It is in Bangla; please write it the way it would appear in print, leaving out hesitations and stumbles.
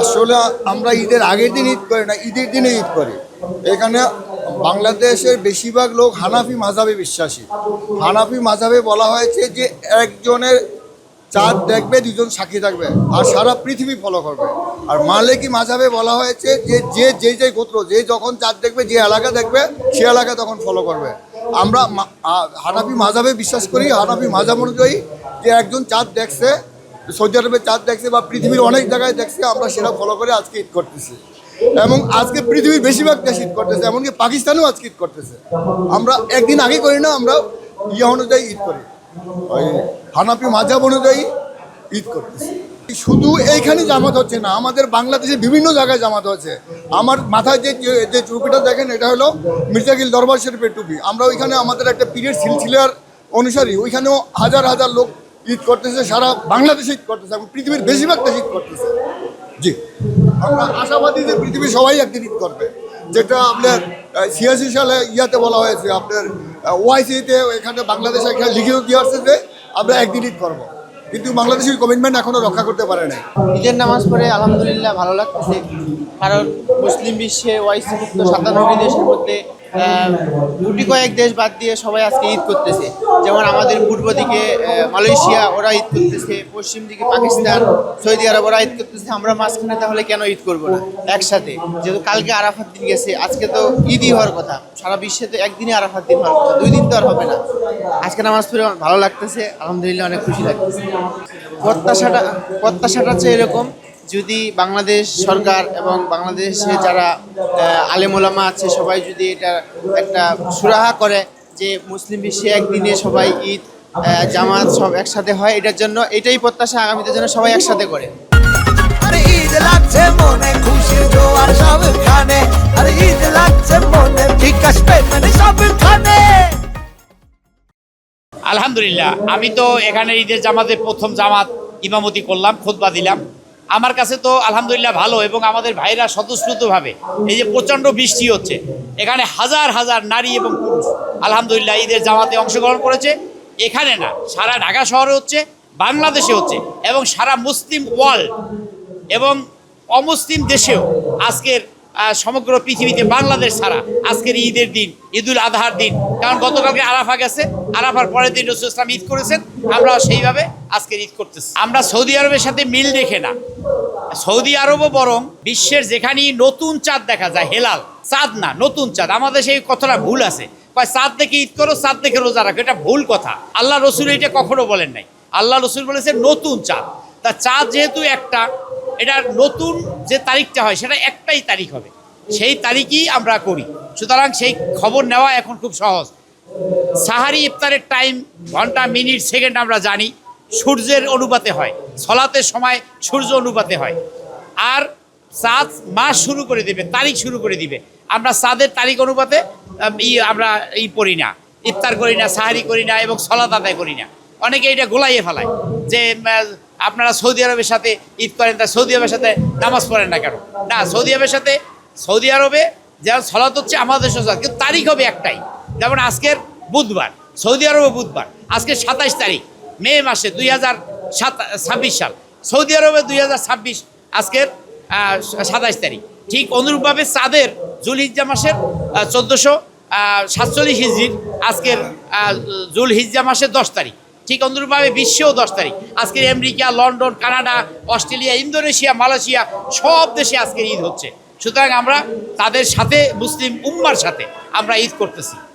আসলে আমরা ঈদের আগের দিন ঈদ করি না, ঈদের দিনে ঈদ করি। এখানে বাংলাদেশের বেশিরভাগ লোক হানাফি মাযহাবে বিশ্বাসী। হানাফি মাযহাবে বলা হয়েছে যে একজনের চাঁদ দেখবে, দুজন সাক্ষী থাকবে, আর সারা পৃথিবী ফলো করবে। আর মালিকি মাযহাবে বলা হয়েছে যে যে গোত্র যে যখন চাঁদ দেখবে, যে এলাকা দেখবে, সে এলাকা তখন ফলো করবে। আমরা হানাফি মাযহাবে বিশ্বাস করি। হানাফি মাযহাব অনুযায়ী যে একজন চাঁদ দেখছে, সৌদি আরবে চাঁদ দেখছে বা পৃথিবীর অনেক জায়গায় দেখছে, আমরা সেটা ফলো করে আজকে ঈদ করতেছি। এবং আজকে পৃথিবীর বেশিরভাগ দেশ ঈদ করতেছে, এমনকি পাকিস্তানেও আজকে ঈদ করতেছে। আমরা একদিন আগে করি না, আমরা অনুযায়ী ঈদ করি, ওই হানাফি মাযহাব অনুযায়ী ঈদ করতেছি। শুধু এইখানে জামাত হচ্ছে না, আমাদের বাংলাদেশের বিভিন্ন জায়গায় জামাত হচ্ছে। আমার মাথায় যে টুপিটা দেখেন, এটা হলো মির্জাগিল দরবার শরীফের টুপি। আমরা ওইখানে আমাদের একটা পীরের সিলসিলার অনুসারী, ওইখানেও হাজার হাজার লোক ঈদ করতেছে, সারা বাংলাদেশে ঈদ করতেছে এবং পৃথিবীর বেশিরভাগ দেশ ঈদ করতেছে। জি, আমরা আশাবাদী যে পৃথিবীর সবাই একদিন ঈদ করবে, যেটা আপনার 86 সালে ইয়াতে বলা হয়েছে, আপনার ওআইসিতে এখানে বাংলাদেশ এখানে লিখিত দিয়ে আসছে যে আমরা একদিন ঈদ করবো, কিন্তু বাংলাদেশের কমিটমেন্ট এখনো রক্ষা করতে পারে নাই। ঈদের নামাজ পড়ে আলহামদুলিল্লাহ ভালো লাগতেছে, কারণ মুসলিম বিশ্বে ওয়াইসিভুক্ত 57টি দেশের মধ্যে গুটি কয়েক দেশ বাদ দিয়ে সবাই আজকে ঈদ করতেছে। যেমন আমাদের পূর্ব দিকে মালয়েশিয়া, ওরা ঈদ করতেছে, পশ্চিম দিকে পাকিস্তান, সৌদি আরব, ওরা ঈদ করতেছে। আমরা মাঝখানে তাহলে কেন ঈদ করবো না একসাথে? যেহেতু কালকে আরাফাত দিন গেছে, আজকে তো ঈদই হওয়ার কথা। সারা বিশ্বে তো একদিনই আরাফাত দিন হওয়ার কথা, 2 দিন তো আর হবে না। আজকে নামাজ পড়ে ভালো লাগতেছে, আলহামদুলিল্লাহ অনেক খুশি লাগতেছে। প্রত্যাশাটা হচ্ছে এরকম, যদি বাংলাদেশ সরকার এবং বাংলাদেশে যারা আলেম ওলামা আছে সবাই যদি এটা একটা সুরাহা করে যে মুসলিম বিশ্বে একদিনে সবাই ঈদ জামাত সব একসাথে হয়, এটার জন্য এটাই প্রত্যাশা, আগামীতে যেন সবাই একসাথে করে। আরে ঈদ লাগছে মনে, খুশির জোয়ার সবখানে। আরে ঈদ লাগছে মনে, বিকাশ পেমেন্ট সবখানে। আলহামদুলিল্লাহ, আমি তো এখানে ঈদের জামাতে প্রথম জামাত ইমামতি করলাম, খুতবা দিলাম। আমার কাছে তো আলহামদুলিল্লাহ ভালো, এবং আমাদের ভাইরা স্বতঃস্ফূর্তভাবে, এই যে প্রচণ্ড বৃষ্টি হচ্ছে, এখানে হাজার হাজার নারী এবং পুরুষ আলহামদুলিল্লাহ ঈদের জামাতে অংশগ্রহণ করেছে। এখানে না, সারা ঢাকা শহরে হচ্ছে, বাংলাদেশে হচ্ছে, এবং সারা মুসলিম ওয়ার্ল্ড এবং অমুসলিম দেশেও আজকের সমগ্র পৃথিবীতে বাংলাদেশ ছাড়া আজকের ঈদের দিন, ঈদুল আজহার দিন। কারণ গতকালকে আরাফা গেছে, আরাফার পরের দিন রাসূল ইসলাম ঈদ করেছেন, আমরা সেইভাবে আজকের ঈদ করতেছি। আমরা সৌদি আরবের সাথে মিল রেখে না, সৌদি আরবও বরং বিশ্বের যেখানেই নতুন চাঁদ দেখা যায়, হেলাল চাঁদ না, নতুন চাঁদ। আমাদের সেই কথাটা ভুল আছে, কয় চাঁদ দেখে ঈদ করো, চাঁদ দেখে রোজা রাখো, এটা ভুল কথা। আল্লাহ রসুল এটা কখনো বলেন নাই। আল্লাহ রসুল বলেছে নতুন চাঁদ। তা চাঁদ যেহেতু একটা, এটার নতুন যে তারিখটা হয় সেটা একটাই তারিখ হবে, সেই তারিখই আমরা করি। সুতরাং সেই খবর নেওয়া এখন খুব সহজ। সাহারি ইফতারের টাইম, ঘন্টা, মিনিট, সেকেন্ড আমরা জানি, সূর্যের অনুপাতে হয়, সলাতের সময় সূর্য অনুপাতে হয়। আর চাঁদ মাস শুরু করে দিবে, তারিখ শুরু করে দিবে। আমরা চাঁদের তারিখ অনুপাতে আমরা পড়ি না, ইফতার করি না, সাহারি করি না, এবং সলাত আদায় করি না। অনেকে এটা গোলাইয়ে ফেলায় যে আপনারা সৌদি আরবের সাথে ঈদ করেন, তা সৌদি আরবের সাথে নামাজ পড়েন না কেন? না, সৌদি আরবের সাথে, সৌদি আরবে যেমন সলাত হচ্ছে, আমাদের সলাত, কিন্তু তারিখ হবে একটাই। যেমন আজকের বুধবার, সৌদি আরবে বুধবার, আজকে 27 তারিখ মে মাসে 2026 সাল, সৌদি আরবে 2026, আজকের 27 তারিখ। ঠিক অনুরূপভাবে চাঁদের জুলহিজ্জা মাসের 1447 হিজরির আজকের জুলহিজ্জা মাসের 10 তারিখ। ঠিক অনুরূপভাবে বিশ্বেও 10 তারিখ। আজকের America, London, Canada, Australia, Indonesia, Malaysia, সব দেশে আজকের ঈদ হচ্ছে। সুতরাং আমরা তাদের সাথে, মুসলিম উম্মার সাথে আমরা ঈদ করতেছি।